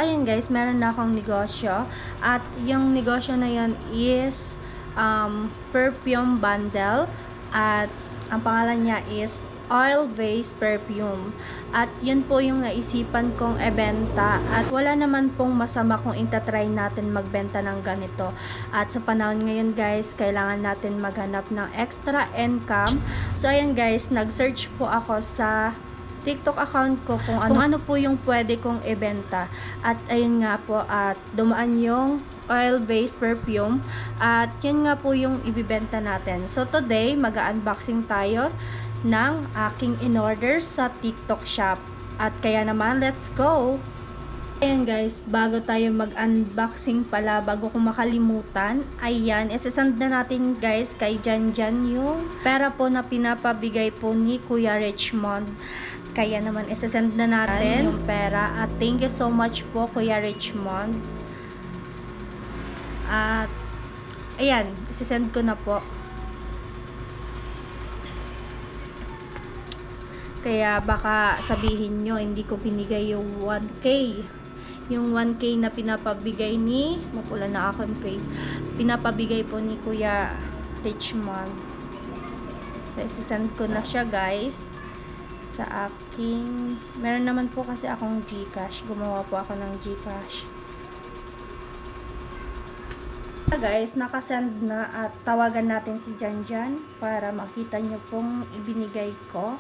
ayun guys, meron na akong negosyo. At yung negosyo na yun is perfume bundle. At ang pangalan niya is oil-based perfume. At yun po yung naisipan kong ibenta. At wala naman pong masama kung itatry natin magbenta ng ganito. At sa panahon ngayon guys, kailangan natin maghanap ng extra income. So ayan guys, nag-search po ako sa TikTok account ko kung ano po yung pwede kong ibenta. At ayun nga po, at dumaan yung oil-based perfume. At yun nga po yung ibibenta natin. So today, mag-unboxing tayo ng aking in-order sa TikTok shop. At kaya naman, let's go! Ayan guys, bago tayo mag-unboxing pala, bago ko makalimutan, ayan, isasend na natin guys kay Janjan yung pera po na pinapabigay po ni Kuya Richmond. Kaya naman, isasend na natin yung pera. At thank you so much po Kuya Richmond. At ayan, isasend ko na po. Kaya baka sabihin nyo, hindi ko binigay yung 1K. Yung 1K na pinapabigay ni, mapula na akong face, pinapabigay po ni Kuya Richmond. So, isasend ko na siya guys sa aking, meron naman po kasi akong GCash. Gumawa po ako ng GCash. Guys, nakasend na at tawagan natin si Janjan para makita nyo pong ibinigay ko.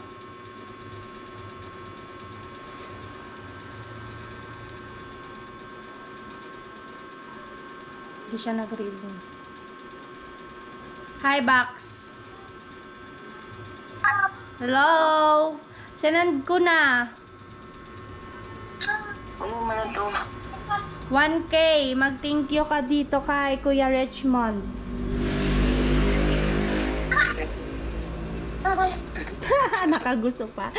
Hindi siya nag-reading. Hi, Bax. Hello. Sinend ko na. Ano man ito? 1K. Mag-thank you ka dito kay Kuya Richmond. Nakagusto pa.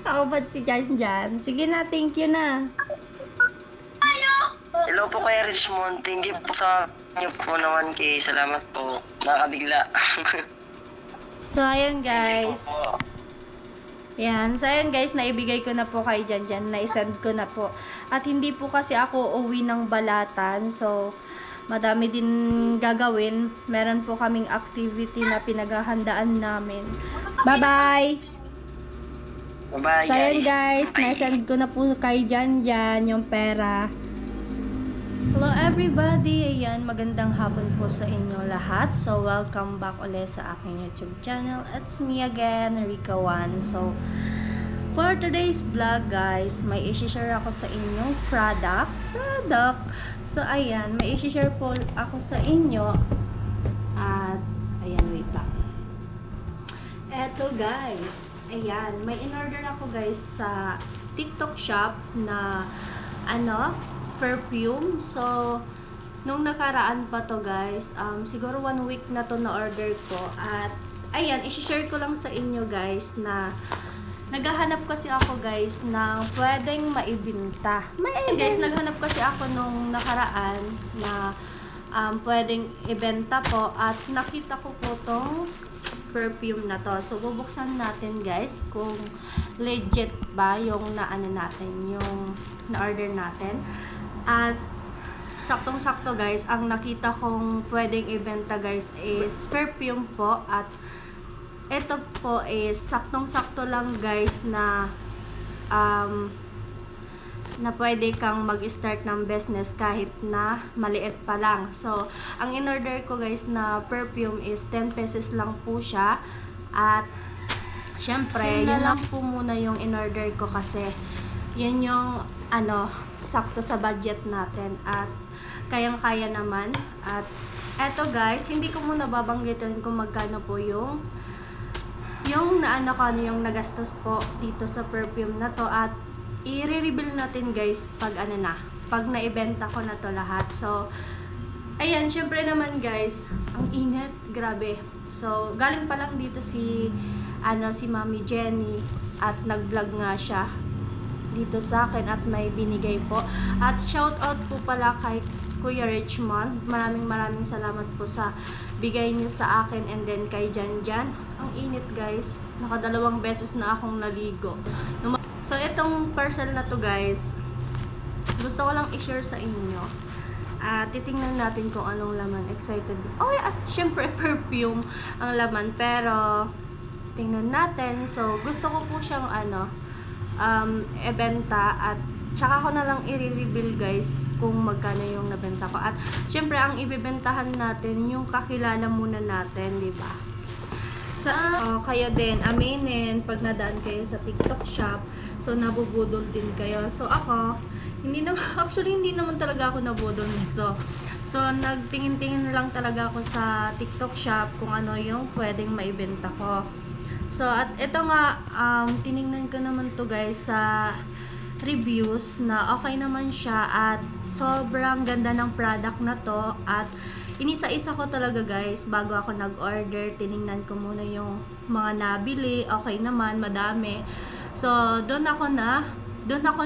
Ako ba't si Janjan? Sige na, thank you na. Hello po Kuya Richmond. Thank you po sa inyo po na 1K. Salamat po. Nakabigla. So, ayan guys. Yan. So, ayan guys, naibigay ko na po kay Janjan. Na-send ko na po. At hindi po kasi ako uwi ng Balatan. So, madami din gagawin. Meron po kaming activity na pinaghahandaan namin. Bye-bye! Bye-bye So, ayan guys, Bye. na-send ko na po kay Janjan yung pera. Hello everybody! Ayan, magandang hapon po sa inyo lahat. So, welcome back ulit sa aking YouTube channel. It's me again, Rika One. So, for today's vlog guys, may i-share ako sa inyong product. So, ayan, may i-share po ako sa inyo. At, ayan, wait lang. Eto guys, ayan, may in-order ako guys sa TikTok shop na, perfume. So, nung nakaraan pa to guys, siguro 1 week na to na order ko. At, ayan, i-share ko lang sa inyo guys na naghahanap kasi ako guys ng pwedeng maibenta. Guys, naghanap kasi ako nung nakaraan na pwedeng ibenta po. At nakita ko po tong perfume na to. So, bubuksan natin guys kung legit ba yung natin, yung na-order natin. At saktong-sakto guys, ang nakita kong pwedeng ibenta guys is perfume po. At ito po is saktong-sakto lang guys na na pwede kang mag-start ng business kahit na maliit pa lang. So, ang in-order ko guys na perfume is 10 pesos lang po siya. At syempre, yun lang po muna yung in-order ko kasi yun yung sakto sa budget natin at kayang-kaya naman. At eto guys, hindi ko muna babanggitin kung magkano po yung yung nagastos po dito sa perfume na to. At i-reveal natin guys pag pag naibenta ko na to lahat. So, ayan, syempre naman guys, ang init, grabe. So, galing pa lang dito si Mami Jenny at nag-vlog nga siya dito sa akin at may binigay po. At shout out po pala kay Kuya Richmond. Maraming salamat po sa bigay niyo sa akin and then kay Janjan. Ang init guys. Nakadalawang beses na akong naligo. So itong parcel na to guys, gusto ko lang i-share sa inyo. Titingnan natin kung anong laman. Excited. Oh, yeah, syempre perfume ang laman. Pero, tingnan natin. So, gusto ko po siyang ibenta at tsaka ko na lang i-reveal guys kung magkano yung nabenta ko. At syempre ang ibibentahan natin yung kakilala muna natin, di ba? Kaya din aminin pag nadaan kayo sa TikTok shop, so nabubudol din kayo. So ako, hindi naman talaga ako nabudol nito. So nagtingin-tingin lang talaga ako sa TikTok shop kung ano yung pwedeng maibenta ko. So at ito nga, tiningnan ko naman to guys sa reviews na okay naman siya at sobrang ganda ng product na to. At inisa-isa ko talaga guys bago ako nag-order. Tiningnan ko muna yung mga nabili, okay naman, madami. So doon ako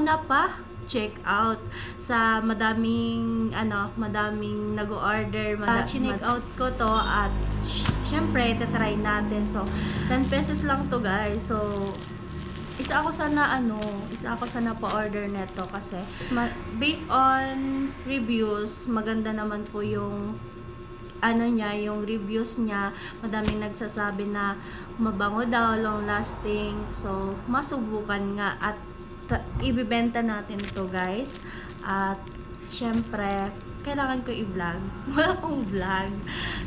na pa check out sa madaming nag-order. Chinek out ko to at syempre tatry natin. So 10 pesos lang to guys. So isa ako sana pa-order neto kasi based on reviews, maganda naman po yung yung reviews niya. Madaming nagsasabi na mabango daw, long lasting. So masubukan nga at ibibenta natin to guys. At syempre kailangan ko i-vlog. Wala akong vlog.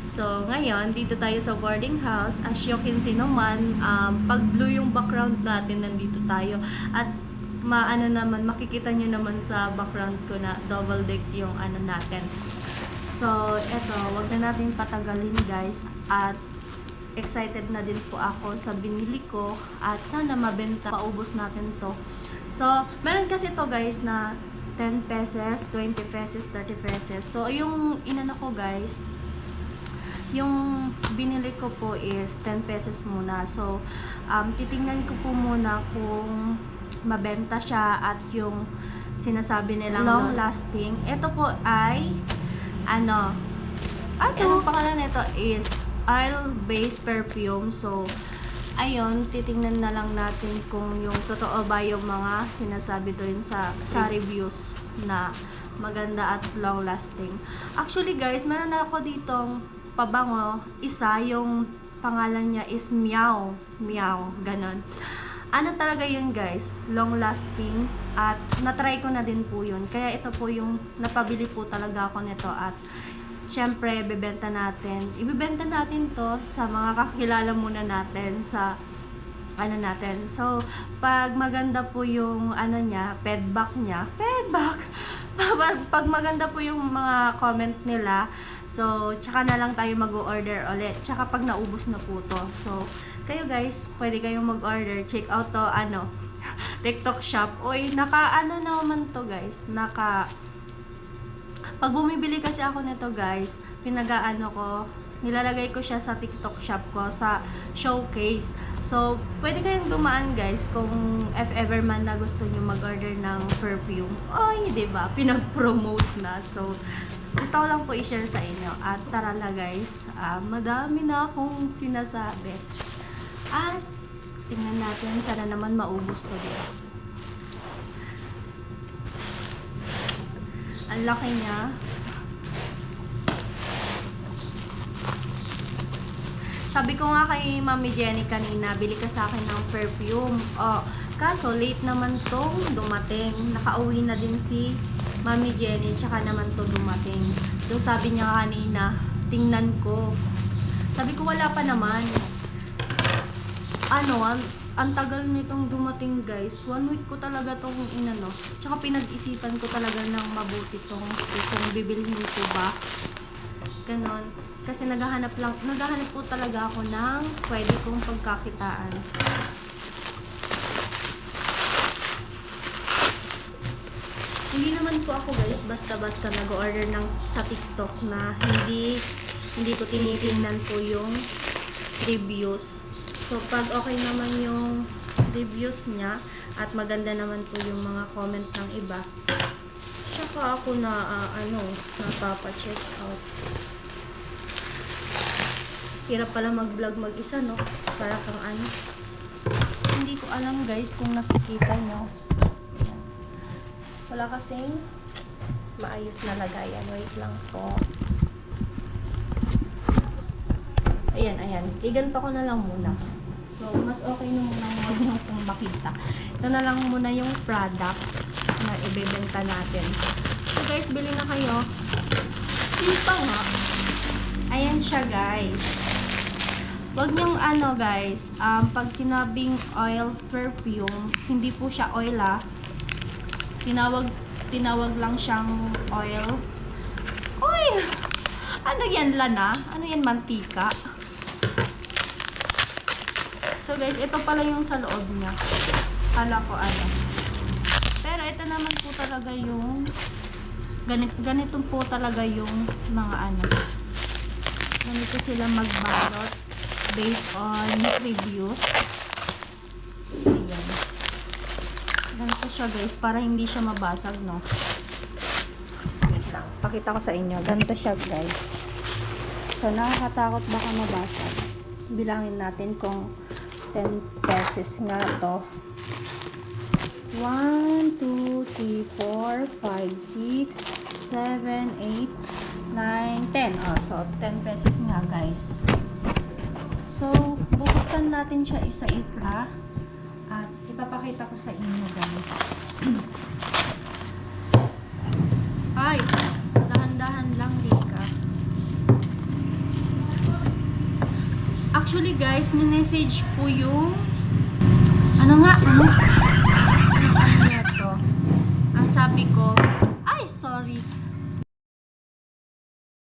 So, ngayon, dito tayo sa boarding house. As you can see naman, pag blue yung background natin, nandito tayo. At, makikita nyo naman sa background ko na double deck yung natin. So, eto, wag na natin patagalin guys. At, excited na din po ako sa binili ko. At, sana mabenta, paubos natin to. So, meron kasi to guys na 10 pesos, 20 pesos, 30 pesos. So, yung inano ko guys, yung binili ko po is 10 pesos muna. So, titingnan ko po muna kung mabenta siya at yung sinasabi nilang long lasting. Ito po ay, anong pangalan nito is oil-based perfume. So, ayun, titingnan na lang natin kung yung totoo ba yung mga sinasabi doon sa reviews na maganda at long lasting. Actually guys, meron na ako ditong pabango. Isa, yung pangalan niya is Meow. Meow, ganon. Talaga yun guys, long lasting at natry ko na din po yun. Kaya ito po yung napabili po talaga ako nito at syempre, ibibenta natin to sa mga kakilala muna natin sa natin. So, pag maganda po yung feedback niya, pag maganda po yung mga comment nila, so, tsaka na lang tayo mag-order ulit. Tsaka pag naubos na po to. So, kayo guys, pwede kayong mag-order. Check out to, TikTok shop. Oy, naman to guys. Pag bumibili kasi ako nito guys, nilalagay ko siya sa TikTok shop ko, sa showcase. So, pwede kayong dumaan guys kung if ever man na gusto nyo mag-order ng perfume. Oy, diba? Pinag-promote na. So, gusto ko lang po i-share sa inyo. At tara na guys, madami na akong sinasabi. At, tingnan natin, sana naman maubos to dito. Ang laki niya. Sabi ko nga kay Mami Jenny kanina, bili ka sa akin ng perfume. Kaso late naman tong dumating. Nakauwi na din si Mami Jenny, tsaka naman to dumating. So sabi niya kanina, tingnan ko. Sabi ko wala pa naman. Ang tagal nitong dumating guys. 1 week ko talaga tong Tsaka pinag-isipan ko talaga ng mabuti kung bibilhin ko ba. Ganon. Kasi naghahanap po talaga ako ng pwede kong pagkakitaan. Hindi naman po ako guys basta-basta nag-order sa TikTok na hindi ko tinitingnan po yung reviews. So, pag okay naman yung reviews niya at maganda naman po yung mga comment ng iba, tsaka ako napapa-check out. Hirap pala mag-vlog mag-isa, no? Para kang Hindi ko alam guys kung nakikita nyo. Wala kasing maayos na lagayan. Wait lang po. Ayan. Iganto ko na lang muna. So, mas okay na muna huwag nyo pong makita. Ito na lang muna yung product na ibebenta natin. So, guys, bili na kayo. Yun pa nga. Ayan siya, guys. Huwag nyong guys, pag sinabing oil perfume, hindi po siya oil Tinawag lang siyang oil. Oil! Ano yan, lana? Ano yan, mantika? So guys, ito pala yung sa loob niya. Kala ko Pero ito naman po talaga yung ganito po talaga yung mga ganito sila magbalot based on reviews. Ayan. Ganito siya guys, para hindi siya mabasag, no? Wait lang, pakita ko sa inyo. Ganito siya guys. So, nakakatakot baka mabasag. Bilangin natin kung 10 pesos nga to. 1, 2, 3, 4, 5, 6, 7, 8, 9, 10. Oh, so, 10 pesos nga guys. So, bubuksan natin siya isa-isa. At ipapakita ko sa inyo guys. Ay, dahan-dahan lang dika. Actually guys, message ko yung ano to? Ang sabi ko, ay sorry.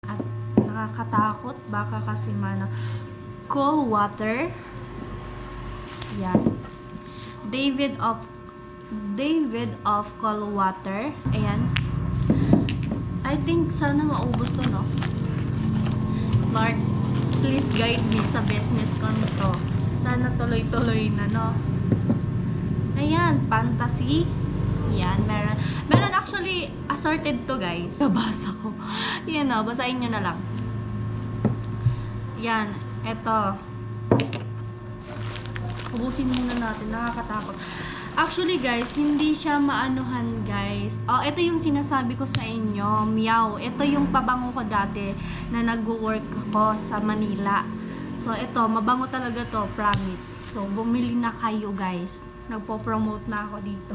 At nakakatakot baka kasi cold water. Yan. David of cold water. Ayan. I think sana maubos to, no? Lord, please guide me sa business ko nito. Sana tuloy-tuloy na, no? Ayan, fantasy. Yan, meron actually assorted to, guys. Nabasa ko. Yan, no, basahin nyo na lang. Yan, eto. Ubusin muna natin, nakakatakot. Actually guys, hindi siya maanuhan guys. Oh, ito yung sinasabi ko sa inyo, Meow. Ito yung pabango ko dati na nag-work ko sa Manila. So ito, mabango talaga to, promise. So bumili na kayo guys. Nagpo-promote na ako dito.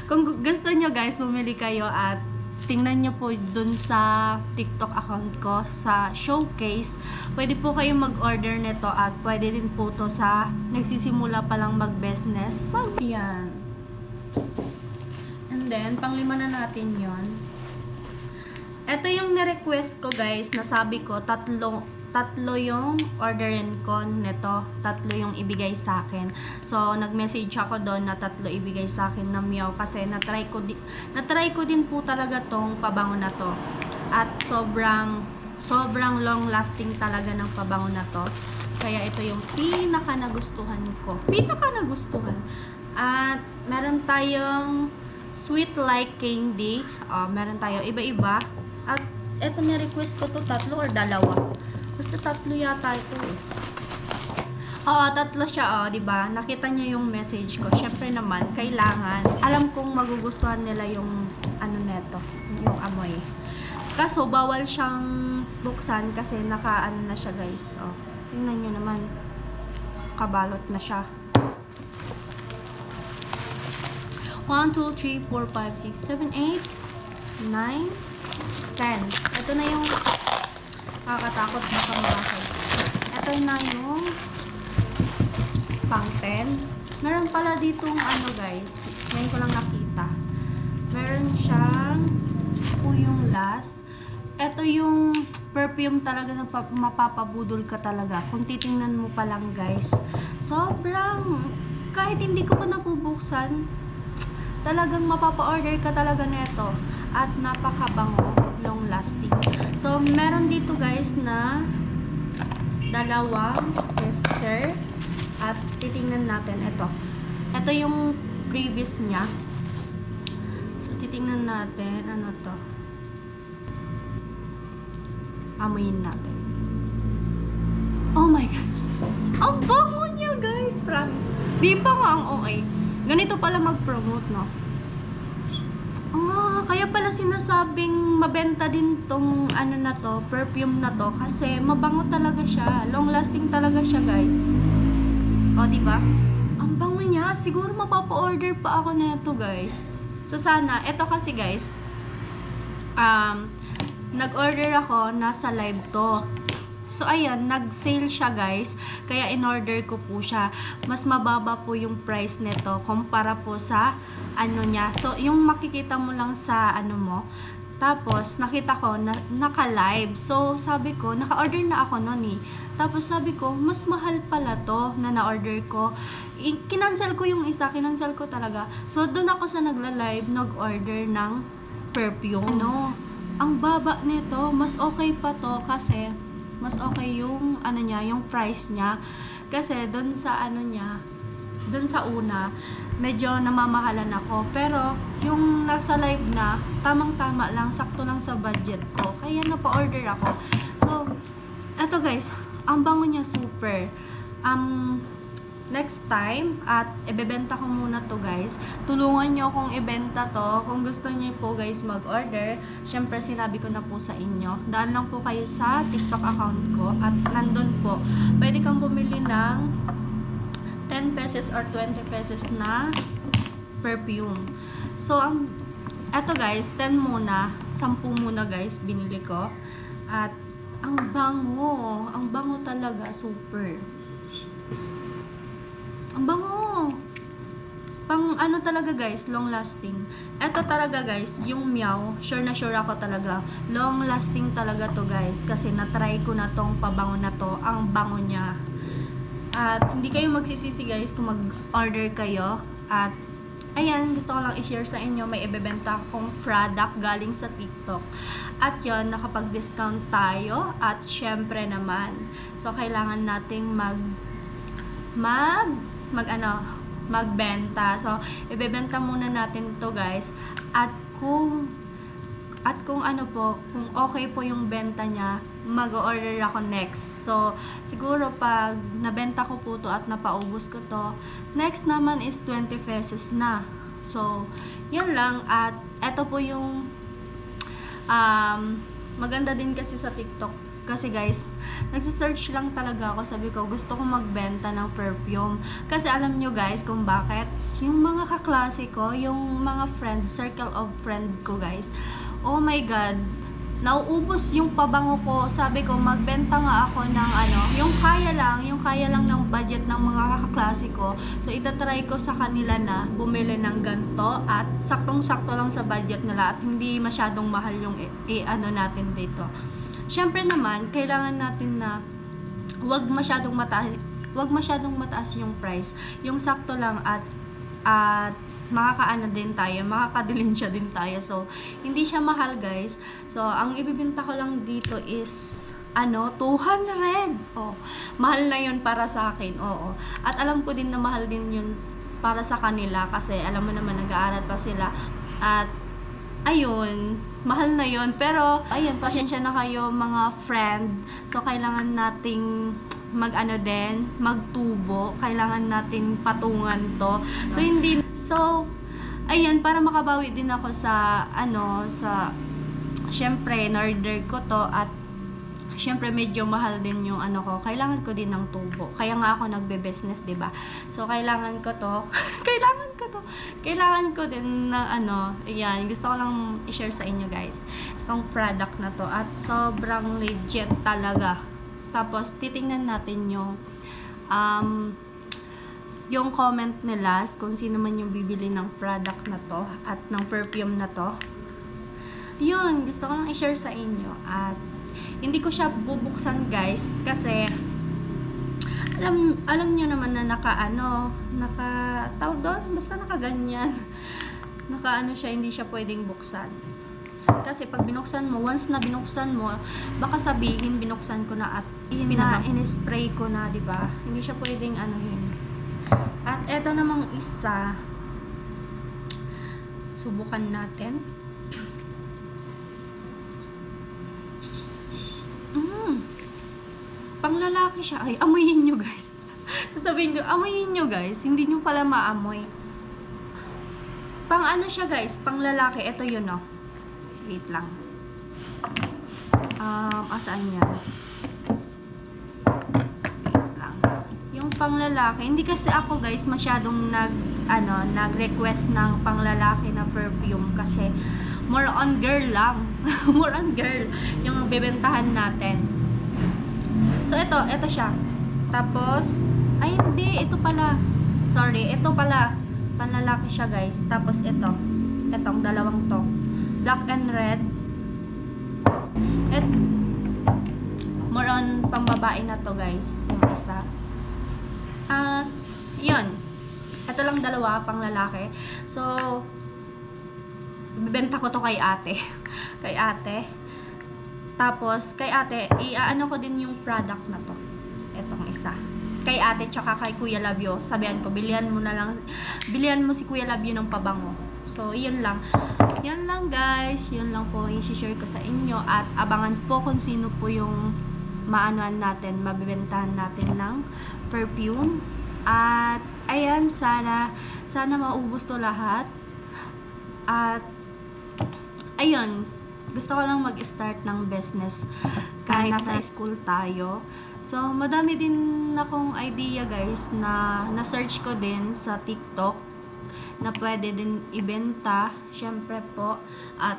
Kung gusto nyo guys, bumili kayo at tingnan nyo po dun sa TikTok account ko, sa showcase. Pwede po kayong mag-order nito at pwede din po to sa nagsisimula pa lang mag-business. Yan. And then, panglima na natin yon. Ito yung na-request ko guys, nasabi ko, tatlo yung orderin ko nito. Tatlo yung ibigay sa akin. So, nag-message ako doon na tatlo ibigay sa akin na Meow kasi na-try ko din po talaga tong pabango na to. At sobrang long lasting talaga ng pabango na to. Kaya ito yung pinaka nagustuhan ko. At meron tayong sweet like candy. Meron tayo iba-iba. At ito na-request ko to, tatlo or dalawa. Basta tatlo yata ito eh. Oo, tatlo siya, diba? Nakita niyo yung message ko. Syempre naman, kailangan. Alam kong magugustuhan nila yung neto, yung amoy. Kaso, bawal siyang buksan kasi naka-ano na siya guys. Tingnan nyo naman. Kabalot na siya. 1, 2, 3, 4, 5, 6, 7, 8, 9, 10. Ito na yung nakakatakot baka mabasag. Ito na yung pang 10. Meron pala ditong guys. Ngayon ko lang nakita. Meron siyang yung last. Ito yung perfume talaga na mapapabudol ka talaga. Kung titingnan mo pa lang guys. Sobrang, kahit hindi ko pa napubuksan, talagang mapapa-order ka talaga nito. At napakabango, long lasting. So, meron dito guys na dalawang tester. At titingnan natin ito. Ito yung previous niya. So, titingnan natin. Ano to? Amuyin natin. Oh my gosh. Ang bango niya guys. Promise. Di pa nga ang okay. Ganito pala mag-promote, no? Kaya pala sinasabing mabenta din tong ano na to, perfume na to kasi mabango talaga siya. Long lasting talaga siya, guys. O, di ba? Ang bango niya. Siguro mapapa-order pa ako nito, guys. So sana, eto kasi, guys, nag-order ako, nasa live to. So, ayan, nag-sale siya, guys. Kaya, in-order ko po siya. Mas mababa po yung price nito kumpara po sa, ano niya. So, yung makikita mo lang sa, ano mo. Tapos, nakita ko, naka-live. So, sabi ko, naka-order na ako nun eh. Tapos, sabi ko, mas mahal pala to na na-order ko. Kinancel ko yung isa, kinancel ko talaga. So, doon ako sa nagla-live, nag-order ng perfume. No, ang baba nito, mas okay pa to kasi mas okay yung ano niya, yung price niya. Kasi doon sa ano niya, doon sa una, medyo namamahalan ako. Pero yung nasa live na, tamang-tama lang, sakto lang sa budget ko. Kaya napa-order ako. So, eto guys, ang bango niya super. Next time, at ibebenta ko muna to guys. Tulungan nyo akong ibenta to. Kung gusto nyo po guys mag-order, syempre sinabi ko na po sa inyo. Daan lang po kayo sa TikTok account ko at nandun po. Pwede kang bumili ng 10 pesos or 20 pesos na perfume. So, eto guys, 10 muna. 10 muna guys, binili ko. At ang bango talaga, super. Ang bango. Pang ano talaga guys, long lasting. Ito talaga guys, yung Meow, sure na sure ako talaga. Long lasting talaga to guys. Kasi na-try ko na tong pabango na to. Ang bango niya. At hindi kayo magsisisi guys kung mag-order kayo. At ayan, gusto ko lang i-share sa inyo. May ibebenta akong product galing sa TikTok. At yon, nakapag-discount tayo. At syempre naman, so kailangan nating magbenta. So, ibebenta muna natin to guys. At kung ano po, kung okay po yung benta niya, mag-order ako next. So, siguro pag nabenta ko po to at napaubos ko to, next naman is 20 pesos na. So, yan lang. At eto po yung maganda din kasi sa TikTok. Kasi guys, nagsisearch lang talaga ako. Sabi ko, gusto ko magbenta ng perfume. Kasi alam nyo guys kung bakit. Yung mga kaklase ko, yung mga circle of friend ko guys. Oh my God. Nauubos yung pabango ko. Sabi ko, magbenta nga ako ng yung kaya lang ng budget ng mga kaklase ko. So, itatry ko sa kanila na bumili ng ganto at saktong-sakto lang sa budget nila at hindi masyadong mahal yung natin dito. Siyempre naman, kailangan natin na wag masyadong mataas yung price. Yung sakto lang at makakaano din tayo, makakadilinsya din tayo. So, hindi siya mahal guys. So, ang ibibenta ko lang dito is 200. Oh, mahal na yun para sa akin. Oo. At alam ko din na mahal din yun para sa kanila kasi alam mo naman nag-aaral pa sila. At ayun, mahal na yun. Pero, ayun, pasensya na kayo mga friend. So, kailangan nating magtubo. Kailangan natin patungan to. So, ayun, para makabawi din ako sa, syempre, in-order ko to at syempre medyo mahal din yung ko. Kailangan ko din ng tubo. Kaya nga ako nagbe-business, 'di ba? So kailangan ko to. Kailangan ko din na ayan, gusto ko lang i-share sa inyo, guys. Itong product na to at sobrang legit talaga. Tapos titingnan natin yung comment nila kung sino man yung bibili ng product na to at ng perfume na to. Yun, gusto ko lang i-share sa inyo at hindi ko siya bubuksan guys kasi alam niyo naman na tawag doon, basta nakaganyan. Siya, hindi siya pwedeng buksan. Kasi pag binuksan mo, once na binuksan mo, baka sabihin binuksan ko na at in-spray ko na, 'di ba? Hindi siya pwedeng yun. At eto namang isa, subukan natin. Panglalaki siya. Ay, amoyin nyo guys. Sasabihin ko, amoyin nyo guys. Hindi nyo pala maamoy. Pang ano siya guys, pang lalaki. Ito yun, no. Wait lang. Asaan yan? Wait lang. Yung pang lalaki, hindi kasi ako guys masyadong nag-request ng pang lalaki na perfume kasi more on girl lang. More on girl yung bebentahan natin. So ito siya. Tapos ay hindi, ito pala. Sorry, ito pala. Panlalaki siya guys. Tapos itong dalawang to. Black and red. More on pambabae na to guys. Yung isa. At yun. Ito lang dalawa, pang lalaki. So, bibenta ko to kay ate. Kay ate. Tapos, kay ate, iaano ko din yung product na to. Itong isa. Kay ate, tsaka kay Kuya Labio. Sabihan ko, bilihan mo si Kuya Labio ng pabango. So, yun lang. Yan lang guys. Yun lang po i-share ko sa inyo. At abangan po kung sino po yung maanuan natin, mabibentahan natin ng perfume. At, ayan, sana maubos to lahat. At, ayun, gusto ko lang mag-start ng business kahit nasa school tayo. So, madami din akong idea guys na na-search ko din sa TikTok na pwede din ibenta. Syempre po. At,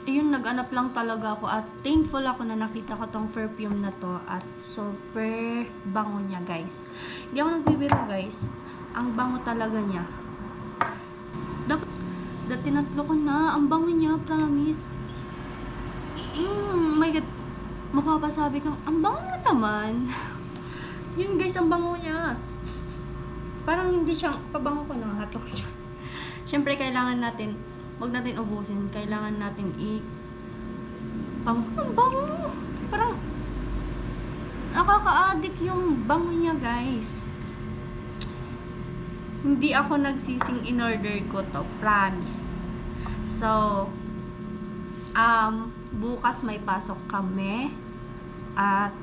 ayun, nag-anap lang talaga ako at thankful ako na nakita ko tong perfume na to at super bango niya guys. Hindi ako nagbibiro guys. Ang bango talaga niya. Tinatlo ko na. Ang bango niya, promise. My God. Mapapasabi kang, ang bango mo naman. Yun guys, ang bango niya. Parang hindi siyang, pabango ko na hatok siya. Siyempre, kailangan natin, wag natin ubusin. Kailangan natin ang bango. Parang, nakaka-addict yung bango niya guys. Hindi ako nagsising in-order ko to, promise. So, bukas may pasok kami. At,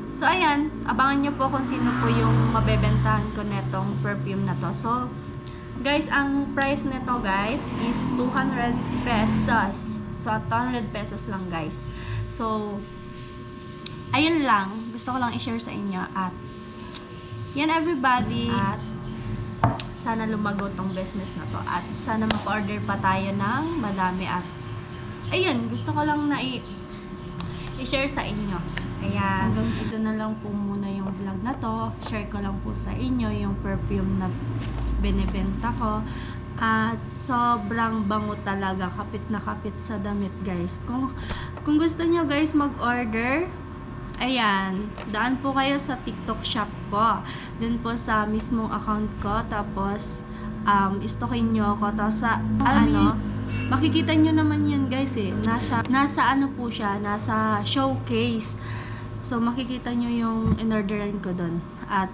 so ayan, abangan nyo po kung sino po yung mabebentahan ko netong perfume na to. So, guys, ang price nito guys is 200 pesos. So, 200 pesos lang guys. So, ayun lang. Gusto ko lang i-share sa inyo. At, yan everybody. At, sana lumago tong business na to. At, sana mag-order pa tayo ng madami. At, ayun, gusto ko lang na i-share sa inyo. Ayan, hanggang dito na lang po muna yung vlog na to. Share ko lang po sa inyo yung perfume na binibenta ko. At sobrang bango talaga. Kapit na kapit sa damit guys. Kung gusto nyo guys mag-order, ayan, daan po kayo sa TikTok shop ko. Dun po sa mismong account ko. Tapos, stalkin nyo ako. Tapos sa, makikita nyo naman yun guys eh. Nasa ano po siya, nasa showcase. So, makikita nyo yung in-orderan ko doon. At,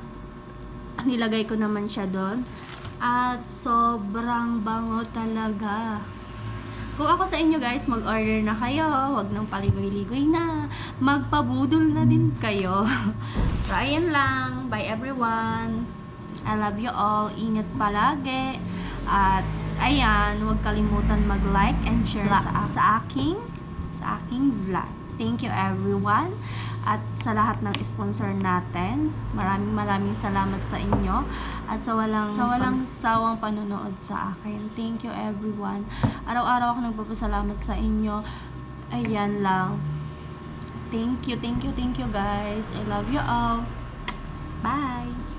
nilagay ko naman siya doon. At, sobrang bango talaga. Kung ako sa inyo guys, mag-order na kayo. Huwag nang paligoy-ligoy na. Magpabudol na din kayo. So, ayan lang. Bye everyone. I love you all. Ingat palagi. At, ayan, huwag kalimutan mag-like and share sa aking vlog. Thank you everyone. At sa lahat ng sponsor natin, maraming salamat sa inyo. At sa walang sawang panonood sa akin. Thank you everyone. Araw-araw ako nagpapasalamat sa inyo. Ayan lang. Thank you guys. I love you all. Bye!